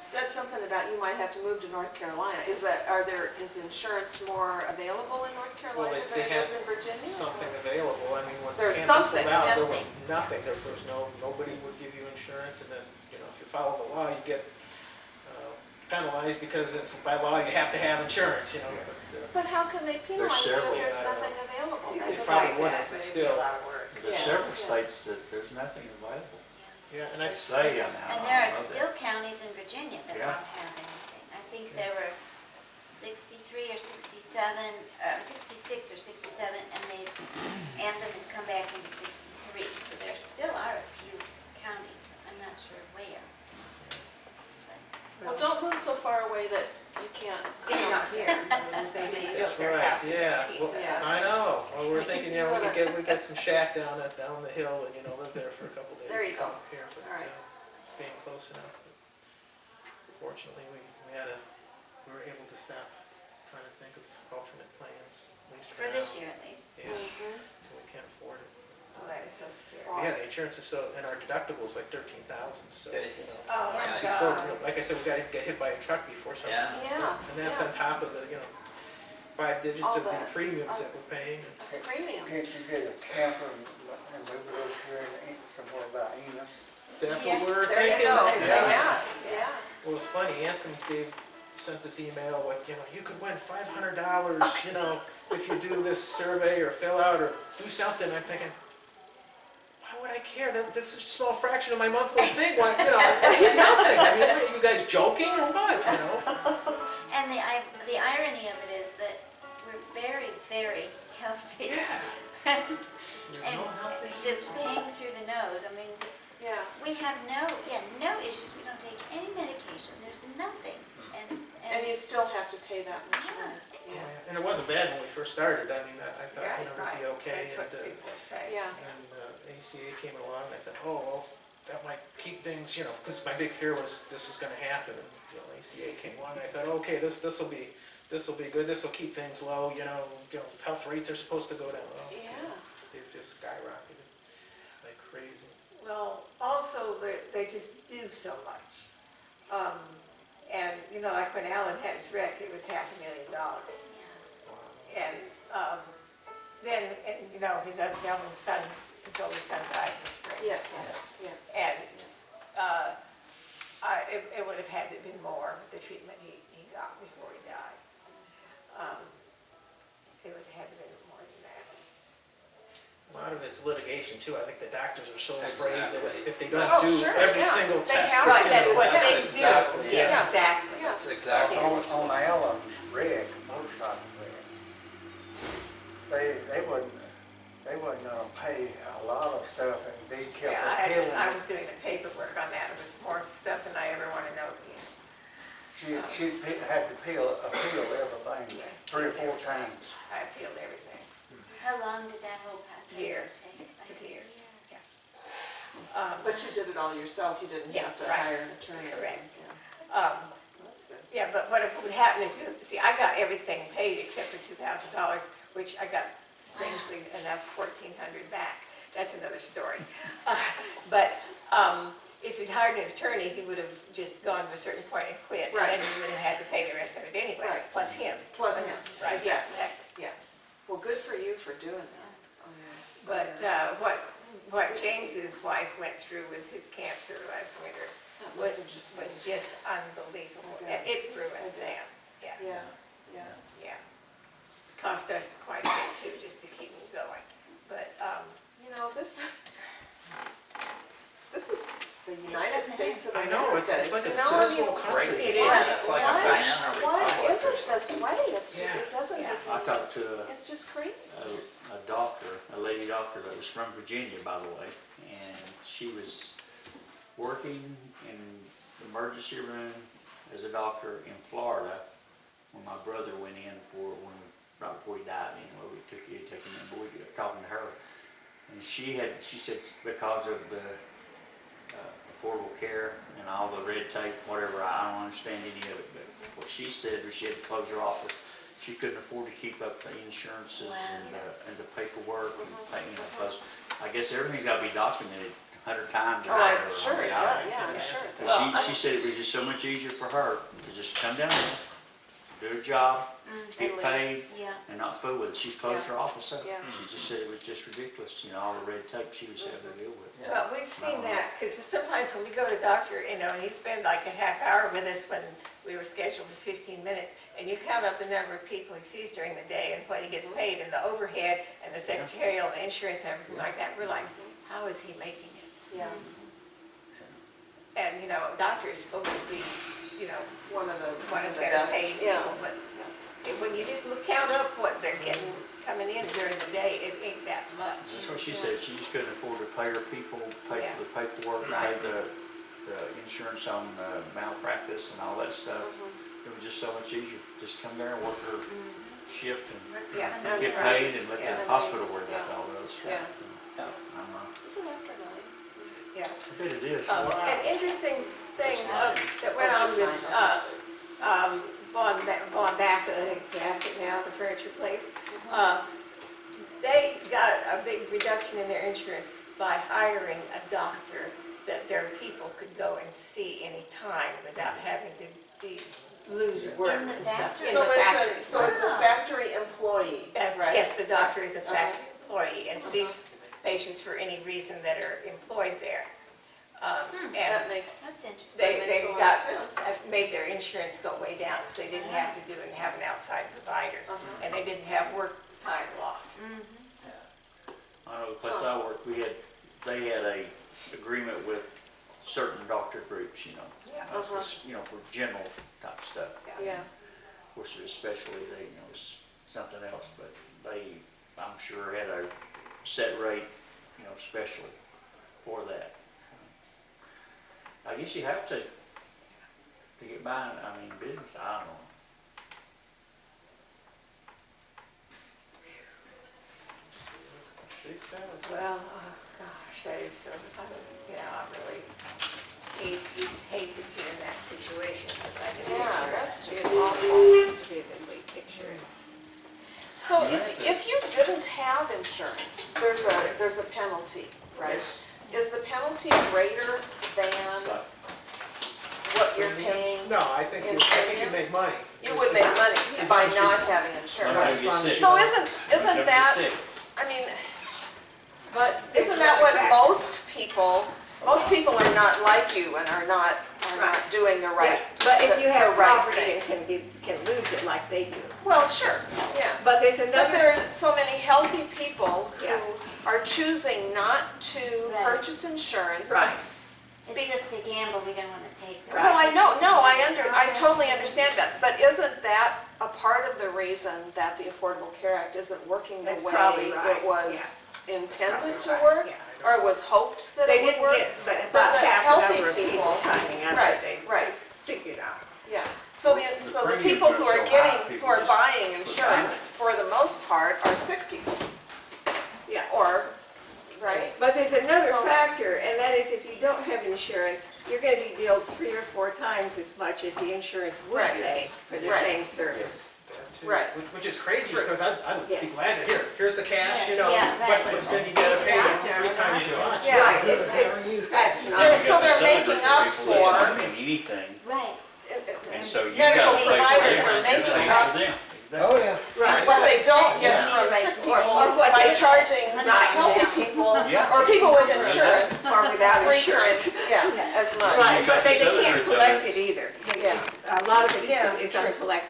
said something about you might have to move to North Carolina. Is insurance more available in North Carolina than it is in Virginia? Something available. I mean, when There's Anthem something. pulled out, there was nothing. There was nobody would give you insurance, and then if you follow the law, you get penalized because it's by law you have to have insurance. But how can they penalize you if there's nothing available? They probably wouldn't, but still. There's several states that there's nothing available. Yeah, and I say and there are still counties in Virginia that don't have anything. I think there were 63 or 67, 66 or 67, and Anthem has come back into 63. So there still are a few counties. I'm not sure where. Well, don't move so far away that you can't. Not here. That's right. Yeah. Well, I know. Well, we're thinking, we get some shack down the hill and live there for a couple days. There you go. Here, but, all right. Being close enough. But fortunately, we were able to stop trying to think of alternate plans, at least for this year, at least. Yeah. So we can't afford it. Oh, that is so scary. Yeah, the insurance is and our deductible is like $13,000. So Oh my God. So like I said, we got to get hit by a truck before something. Yeah. And that's on top of the 5 digits of the premiums that we're paying. Premiums. Can't you get a camper and move it over here and somewhere about Enos? That's what we're There you thinking. go. Yeah. Yeah. Well, it's funny. Anthem sent this email with, you could win $500, if you do this survey or fill out or do something. I'm thinking, why would I care? That's a small fraction of my monthly thing. Why, it's nothing. I mean, are you guys joking or what? And the irony of it is that we're very, very healthy. Yeah. And just paying through the nose. I mean, we have no issues. We don't take any medication. There's nothing. And you still have to pay that much money. Yeah. And it wasn't bad when we first started. I mean, I thought, it'd be okay. That's what people say. Yeah. And ACA came along, and I thought, well, that might keep things, because my big fear was this was going to happen. And ACA came along, and I thought, okay, this will be good. This will keep things low. Health rates are supposed to go down. They've just skyrocketed like crazy. Well, also they just do so much. And like when Alan had his wreck, it was $500,000. And then his Alan's son, his older son, died in the spring. Yes. And it would have had to have been more, the treatment he got before he died. It would have had to have been more than that. A lot of it's litigation too. I think the doctors are so afraid that if they don't Oh, do sure, every yeah. single They test, have Right, to. that's what Yeah. they Exactly. do. Yeah, exactly. Yes. Exactly. On Alan's rig, motorcycle rig, they wouldn't pay a lot of stuff, and they kept appealing. I was doing the paperwork on that. It was more stuff than I ever want to know. She had to appeal everything 3 or 4 times. I appealed everything. How long did that whole process Year. take? Took a year. But you did it all yourself. You didn't have to hire an attorney. Correct. That's good. Yeah, but what would happen if I got everything paid except for $2,000, which I got, strangely enough, $1,400 back. That's another story. But if you'd hired an attorney, he would have just gone to a certain point and quit. Right. And then you would have had to pay the rest of it anyway, Right. plus him. Plus him. Right, Exactly. exactly. Yeah. Well, good for you for doing that. But what James's wife went through with his cancer last winter was just unbelievable. Okay. And it ruined them. Yes. Yeah. Cost us quite a bit too, just to keep them going. But this is the United States of I America. know, it's like a You know, first I mean, world country. It is. It's like a banana Why republic. isn't this way? It's just, it doesn't Yeah. make I talked to it's just crazy. a doctor, a lady doctor that was from Virginia, by the way, and she was working in the emergency room as a doctor in Florida when my brother went in right before he died. We took him in, but we were talking to her, and she said because of the affordable care and all the red tape, whatever, I don't understand any of it, but what she said was she had to close her office. She couldn't afford to keep up the insurances and the paperwork and because I guess everything's got to be documented 100 times. Oh, I'm or sure it yeah. does, yeah, I'm sure it does. But she said it was just so much easier for her to just come down there, do her job, get And paid, Yeah. and not fool with it. She closed her office up. Yeah. She just said it was just ridiculous, all the red tape she was having to deal with. Well, we've seen that, because sometimes when we go to the doctor, and he spent like a half hour with us when we were scheduled for 15 minutes, and you count up the number of people he sees during the day and what he gets paid, and the overhead, and the secretarial, and the insurance, and everything like that, we're like, how is he making it? Yeah, And, a doctor is supposed to be, one of the better best. paid Yeah. people, but when you just count up what they're getting coming in during the day, it ain't that much. That's what she said. She just couldn't afford to pay her people, pay Yeah. for the paperwork, pay Right. the insurance on malpractice and all that stuff. It was just so much easier. Just come there and work her shift and Yeah. get paid and let Yeah. the hospital worry about Yeah. all the other stuff. Yeah. Is it after 9? Yeah. I bet it is. An interesting thing Just nine. that went Oh, on just with nine, Von Bassett, I think it's Bassett now, the furniture place. They got a big reduction in their insurance by hiring a doctor that their people could go and see anytime without having to lose work In the and stuff. factory? In So the it's factory. so it's a factory employee, right? Yes, the doctor is a factory employee and sees patients for any reason that are employed there. And That makes, That's interesting. That makes a lot of sense. made their insurance go way down because they didn't have to do it and have an outside provider. Uh-huh. And they didn't have work time loss. I know the place I worked, they had a agreement with certain doctor groups, Yeah. for general type stuff. yeah. Of course, especially they, it's something else, but they, I'm sure, had a set rate, specially for that. I guess you have to get by, business, I don't know. Shakes out. Well, oh gosh, that is so, I really hate to be in that situation because I can Yeah, that's just vividly picture it. So if you didn't have insurance, there's a penalty, right? Is the penalty greater than what you're paying? No, I think you make money. You would make money by not having insurance. Until you get sick. So isn't Until you get that, sick. but isn't that what most people are not like you and are not doing the right. But if you have the right property thing. and can lose it like they do. Well, sure, yeah. But there's But another, there are so many healthy people who Yeah. are choosing not to Right. purchase insurance. right, It's just a gamble we don't want to take. No, I know, I totally understand that, but isn't that a part of the reason that the Affordable Care Act isn't working the That's way probably right, it was intended Probably to right, work? yeah. Or it was hoped that they it would didn't work? get, but But about the half healthy the number of people people- signing up, Right, they right. figured out. Yeah, so so the people who are premiums are so high, who people are just buying put insurance, for the most part, are sick people, Yeah. or, right? But there's another So- factor, and that is if you don't have insurance, you're gonna be billed 3 or 4 times as much as the insurance would Right. pay for the Right. same service. That too. Right. Which is crazy, True. because I'd be Yes. glad to hear, here's the cash, Yeah, right. but then you gotta pay 3 times as much. Yeah. Right, that's So they're Some of the making up people that's not for- doing anything, Right. and so you've Medical got to pay providers for are them, you're making paying up- for them. Oh, yeah. Right. what they don't get Yeah. from Right. sick Or people what by they- charging Right. healthy people, Yeah. or people with insurance, Or without 3 insurance. times, yeah, as much. Right, got but they these other can't collect it guys. either. Yeah. A lot of it Yeah, is true. uncollected.